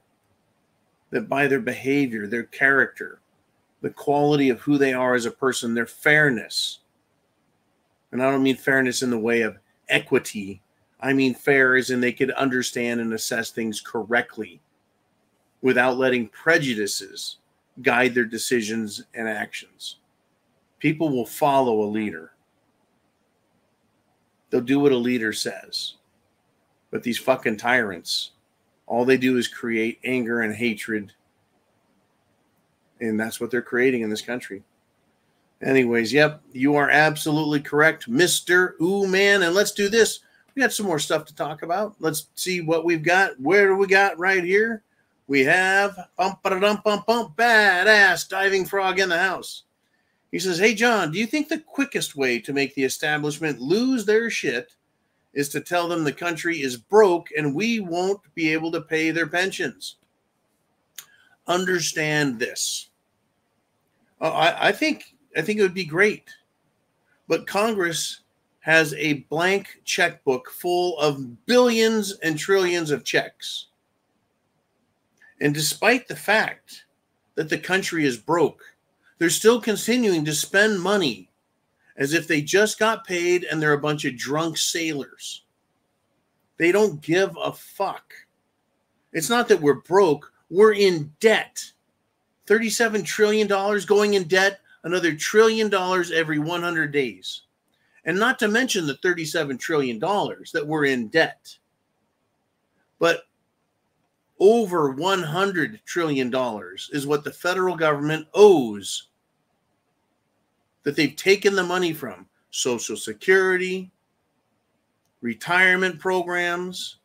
that by their behavior, their character, the quality of who they are as a person, their fairness. And I don't mean fairness in the way of equity. I mean fair as in they could understand and assess things correctly without letting prejudices guide their decisions and actions. People will follow a leader. They'll do what a leader says. But these fucking tyrants, all they do is create anger and hatred. And that's what they're creating in this country. Anyways, yep, you are absolutely correct, Mr. Ooh, man. And let's do this. We got some more stuff to talk about. Let's see what we've got. Where do we got right here? We have badass diving frog in the house. He says, hey, John, do you think the quickest way to make the establishment lose their shit is to tell them the country is broke and we won't be able to pay their pensions? understand this. I think it would be great, but Congress has a blank checkbook full of billions and trillions of checks. And despite the fact that the country is broke, they're still continuing to spend money as if they just got paid and they're a bunch of drunk sailors. They don't give a fuck. It's not that we're broke, we're in debt. $37 trillion going in debt, another $1 trillion every 100 days. And not to mention the $37 trillion that we're in debt. But over $100 trillion is what the federal government owes, that they've taken the money from. Social Security, retirement programs.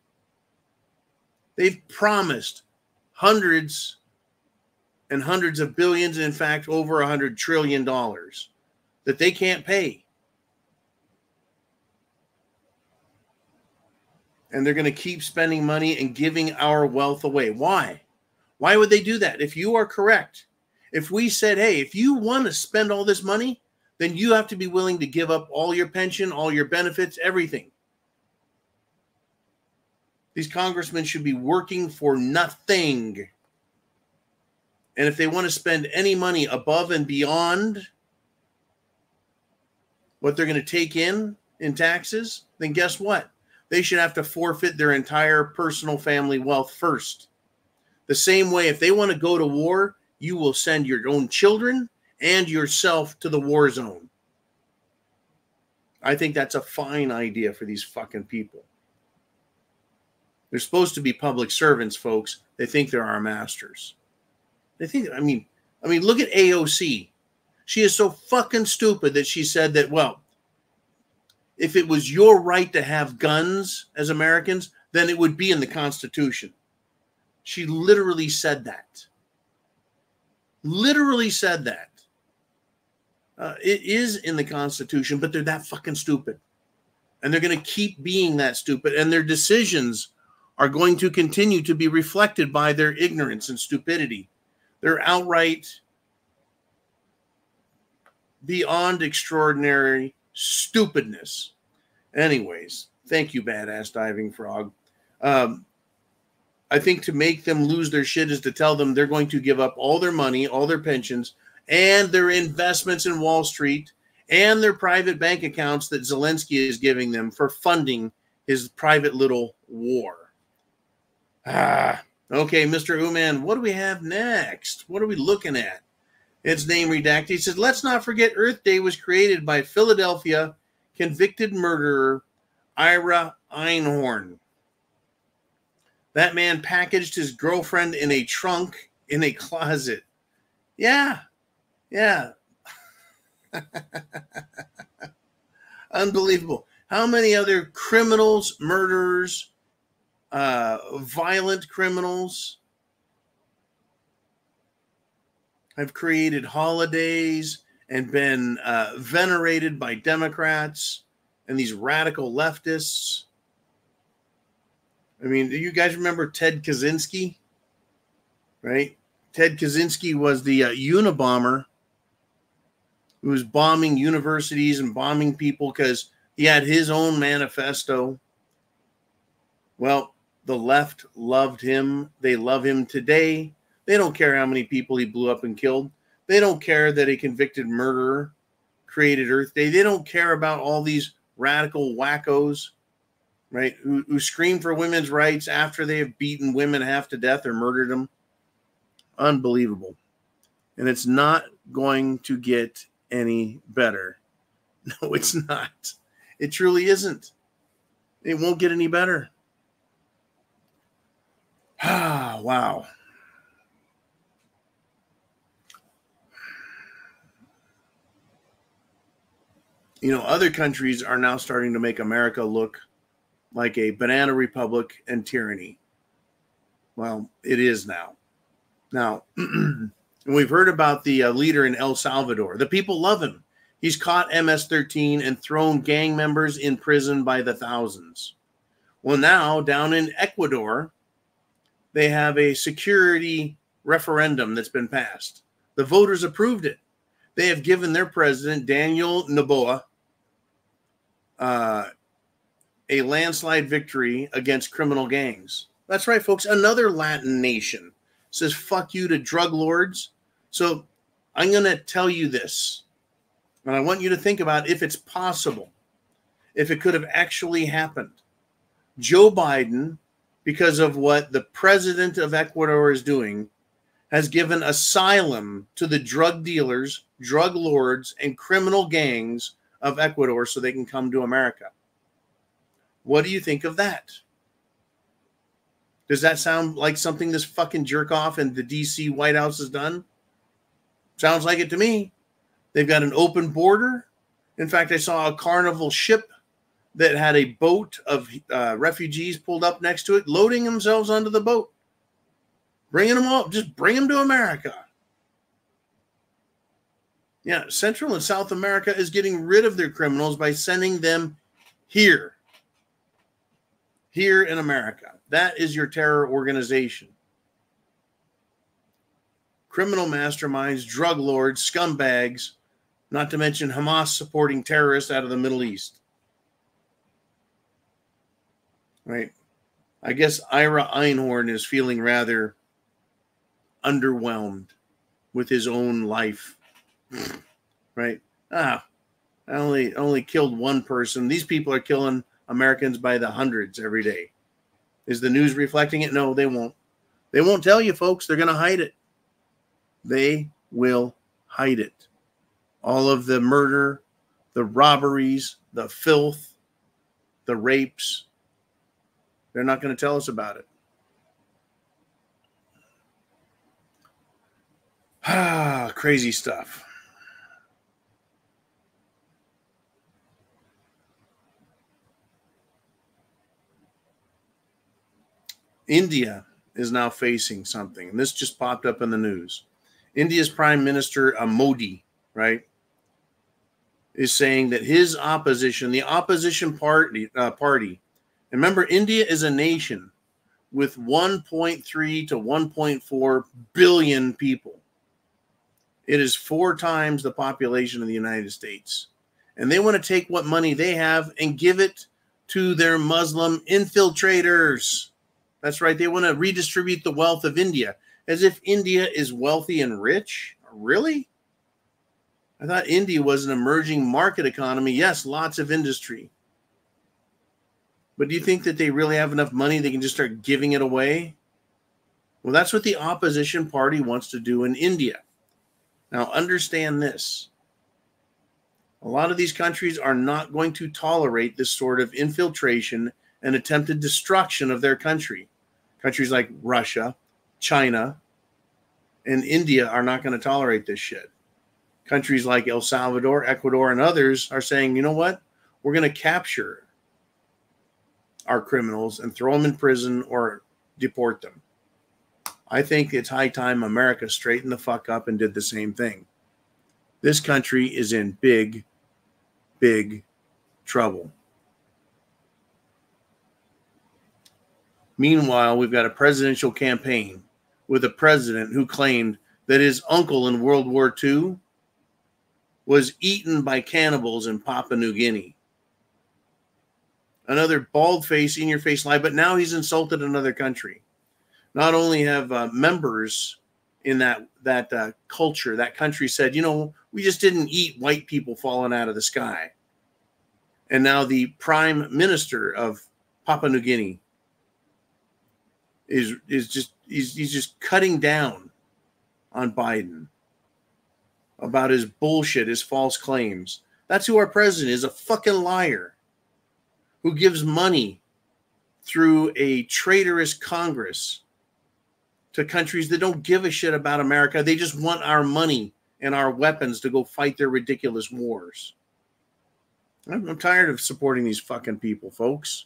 They've promised hundreds and hundreds of billions, in fact, over $100 trillion that they can't pay. And they're going to keep spending money and giving our wealth away. Why? Why would they do that? If you are correct, if we said, hey, if you want to spend all this money, then you have to be willing to give up all your pension, all your benefits, everything. These congressmen should be working for nothing. And if they want to spend any money above and beyond what they're going to take in taxes, then guess what? They should have to forfeit their entire personal family wealth first. The same way, if they want to go to war, you will send your own children and yourself to the war zone. I think that's a fine idea for these fucking people. They're supposed to be public servants, folks. They think they're our masters. They think, I mean, look at AOC. She is so fucking stupid that she said that, well, if it was your right to have guns as Americans, then it would be in the Constitution. She literally said that. Literally said that. It is in the Constitution, but they're that fucking stupid. And they're going to keep being that stupid. And their decisions are going to continue to be reflected by their ignorance and stupidity. They're outright beyond extraordinary stupidness. Anyways, thank you, Badass Diving Frog. I think to make them lose their shit is to tell them they're going to give up all their money, all their pensions, and their investments in Wall Street, and their private bank accounts that Zelensky is giving them for funding his private little war. Okay, Mr. Uman, what do we have next? What are we looking at? It's name redacted. He says, let's not forget Earth Day was created by Philadelphia convicted murderer Ira Einhorn. That man packaged his girlfriend in a trunk in a closet. Yeah. Unbelievable. How many other criminals, murderers, violent criminals have created holidays and been venerated by Democrats and these radical leftists? I mean, do you guys remember Ted Kaczynski? Right? Ted Kaczynski was the Unabomber who was bombing universities and bombing people because he had his own manifesto. Well, the left loved him. They love him today. They don't care how many people he blew up and killed. They don't care that a convicted murderer created Earth Day. They don't care about all these radical wackos, right, who scream for women's rights after they have beaten women half to death or murdered them. Unbelievable. And it's not going to get any better. No, it's not. It truly isn't. It won't get any better. Wow. You know, other countries are now starting to make America look like a banana republic and tyranny. Well, it is now. Now, we've heard about the leader in El Salvador. The people love him. He's caught MS-13 and thrown gang members in prison by the thousands. Well, now, down in Ecuador, they have a security referendum that's been passed. The voters approved it. They have given their president, Daniel Noboa, a landslide victory against criminal gangs. That's right, folks. Another Latin nation says fuck you to drug lords. So I'm going to tell you this, and I want you to think about if it's possible, if it could have actually happened. Joe Biden, because of what the president of Ecuador is doing, has given asylum to the drug dealers, drug lords, and criminal gangs of Ecuador so they can come to America. What do you think of that? Does that sound like something this fucking jerk off in the DC White House has done? Sounds like it to me. They've got an open border. In fact, I saw a Carnival ship that had a boat of refugees pulled up next to it, loading themselves onto the boat. Bringing them up, just bring them to America. Yeah, Central and South America is getting rid of their criminals by sending them here. Here in America. That is your terror organization. Criminal masterminds, drug lords, scumbags, not to mention Hamas supporting terrorists out of the Middle East. Right? I guess Ira Einhorn is feeling rather underwhelmed with his own life. Right? I only killed one person. These people are killing Americans by the hundreds every day. Is the news reflecting it? No, they won't. They won't tell you, folks. They're going to hide it. They will hide it. All of the murder, the robberies, the filth, the rapes. They're not going to tell us about it. Crazy stuff. India is now facing something, and this just popped up in the news. India's Prime Minister Modi, right, is saying that his opposition, the opposition party, remember, India is a nation with 1.3 to 1.4 billion people. It is 4 times the population of the United States. And they want to take what money they have and give it to their Muslim infiltrators. That's right. They want to redistribute the wealth of India as if India is wealthy and rich. Really? I thought India was an emerging market economy. Yes, lots of industry. But do you think that they really have enough money they can just start giving it away? Well, that's what the opposition party wants to do in India. Now, understand this. A lot of these countries are not going to tolerate this sort of infiltration and attempted destruction of their country. Countries like Russia, China, and India are not going to tolerate this shit. Countries like El Salvador, Ecuador, and others are saying, you know what? We're going to capture our criminals and throw them in prison or deport them. I think it's high time America straightened the fuck up and did the same thing. This country is in big, big trouble. Meanwhile, we've got a presidential campaign with a president who claimed that his uncle in World War II was eaten by cannibals in Papua New Guinea. Another bald-faced, in-your-face lie, but now he's insulted another country. Not only have members in that culture, that country said, you know, we just didn't eat white people falling out of the sky. And now the prime minister of Papua New Guinea is just cutting down on Biden about his bullshit, his false claims. That's who our president is, a fucking liar who gives money through a traitorous Congress to countries that don't give a shit about America. They just want our money and our weapons to go fight their ridiculous wars. I'm tired of supporting these fucking people, folks.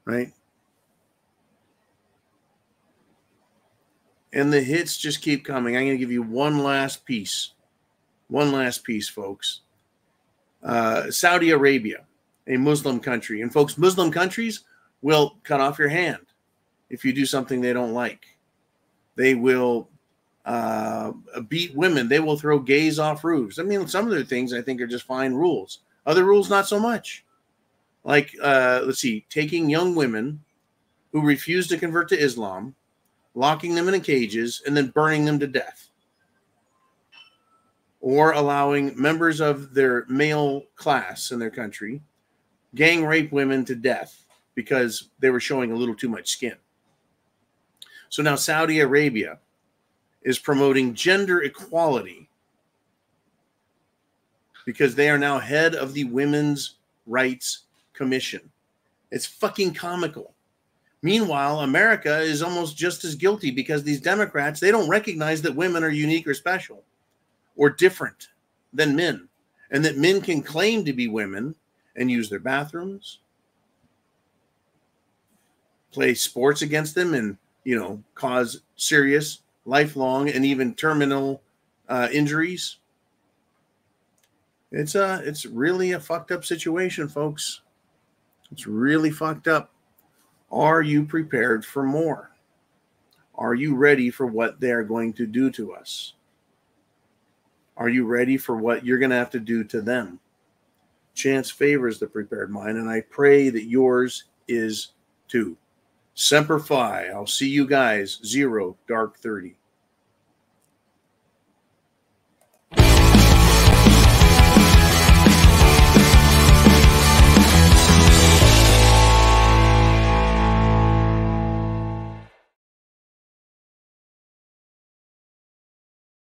Right? And the hits just keep coming. I'm going to give you one last piece. One last piece, folks. Saudi Arabia, a Muslim country. And folks, Muslim countries will cut off your hand if you do something they don't like. They will beat women. They will throw gays off roofs. I mean, some of their things I think are just fine rules. Other rules, not so much. Like, let's see, taking young women who refuse to convert to Islam, locking them in cages, and then burning them to death. Or allowing members of their male class in their country gang rape women to death because they were showing a little too much skin. So now Saudi Arabia is promoting gender equality because they are now head of the Women's Rights Commission. It's fucking comical. Meanwhile, America is almost just as guilty because these Democrats, they don't recognize that women are unique or special or different than men, and that men can claim to be women and use their bathrooms, play sports against them, and, you know, cause serious, lifelong, and even terminal injuries. It's really a fucked up situation, folks. It's really fucked up. Are you prepared for more? Are you ready for what they're going to do to us? Are you ready for what you're going to have to do to them? Chance favors the prepared mind, and I pray that yours is too. Semper Fi. I'll see you guys 0 dark 30.